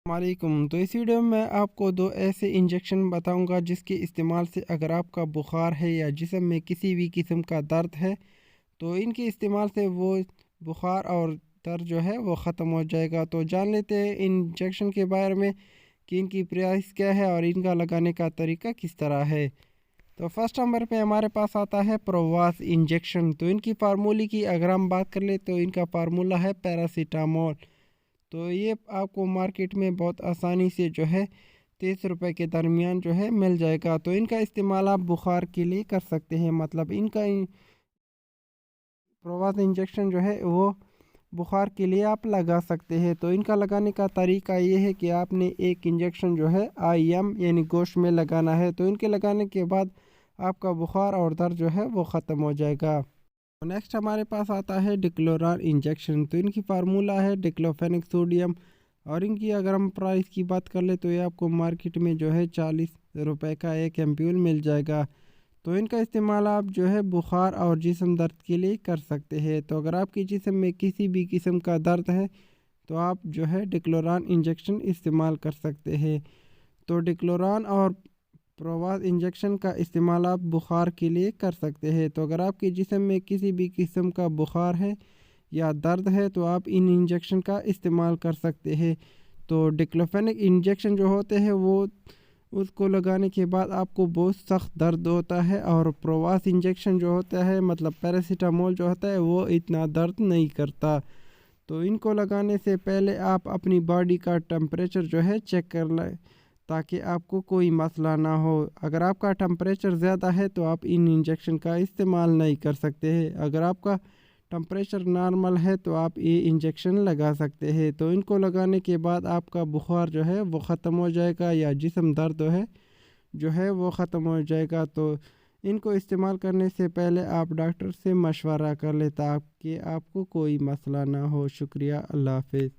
السلام علیکم۔ تو اس ویڈیو میں آپ کو دو ایسے انجیکشن بتاؤں گا جس کے استعمال سے اگر آپ کا بخار ہے یا جسم میں کسی بھی قسم کا درد ہے تو ان کے استعمال سے وہ بخار اور درد جو ہے وہ ختم ہو جائے گا۔ تو جان لیتے ہیں انجیکشن کے بارے میں کہ ان کی پرائس کیا ہے اور ان کا لگانے کا طریقہ کس طرح ہے۔ تو فرسٹ نمبر پہ ہمارے پاس آتا ہے پرواز انجیکشن۔ تو ان کی فارمولی کی اگر ہم بات کر لیں تو ان کا فارمولہ ہے پیراسیٹامول۔ تو یہ آپ کو مارکیٹ میں بہت آسانی سے جو ہے 30 روپے کے درمیان جو ہے مل جائے گا۔ تو ان کا استعمال آپ بخار کے لیے کر سکتے ہیں، مطلب ان کا پرواز انجیکشن جو ہے وہ بخار کے لیے آپ لگا سکتے ہیں۔ تو ان کا لگانے کا طریقہ یہ ہے کہ آپ نے ایک انجیکشن جو ہے IM یعنی گوشت میں لگانا ہے۔ تو ان کے لگانے کے بعد آپ کا بخار اور درد جو ہے وہ ختم ہو جائے گا۔ نیکسٹ ہمارے پاس آتا ہے ڈکلوران انجیکشن۔ تو ان کی فارمولہ ہے ڈکلوفینک سوڈیم، اور ان کی اگر ہم پرائس کی بات کر لیں تو یہ آپ کو مارکیٹ میں جو ہے 40 روپے کا ایک ایمپیول مل جائے گا۔ تو ان کا استعمال آپ جو ہے بخار اور جسم درد کے لیے کر سکتے ہیں۔ تو اگر آپ کی جسم میں کسی بھی قسم کا درد ہے تو آپ جو ہے ڈکلوران انجیکشن استعمال کر سکتے ہیں۔ تو ڈکلوران اور پرواز انجیکشن کا استعمال آپ بخار کے لیے کر سکتے ہیں۔ تو اگر آپ کے جسم میں کسی بھی قسم کا بخار ہے یا درد ہے تو آپ ان انجیکشن کا استعمال کر سکتے ہیں۔ تو ڈکلوفینک انجیکشن جو ہوتے ہیں وہ اس کو لگانے کے بعد آپ کو بہت سخت درد ہوتا ہے، اور پرواز انجیکشن جو ہوتا ہے مطلب پیراسیٹامول جو ہوتا ہے وہ اتنا درد نہیں کرتا۔ تو ان کو لگانے سے پہلے آپ اپنی باڈی کا ٹمپریچر جو ہے چیک کر لیں تاکہ آپ کو کوئی مسئلہ نہ ہو۔ اگر آپ کا ٹمپریچر زیادہ ہے تو آپ ان انجیکشن کا استعمال نہیں کر سکتے ہیں۔ اگر آپ کا ٹمپریچر نارمل ہے تو آپ یہ انجیکشن لگا سکتے ہیں۔ تو ان کو لگانے کے بعد آپ کا بخار جو ہے وہ ختم ہو جائے گا یا جسم درد جو ہے وہ ختم ہو جائے گا۔ تو ان کو استعمال کرنے سے پہلے آپ ڈاکٹر سے مشورہ کر لیں تاکہ آپ کو کوئی مسئلہ نہ ہو۔ شکریہ، اللہ حافظ۔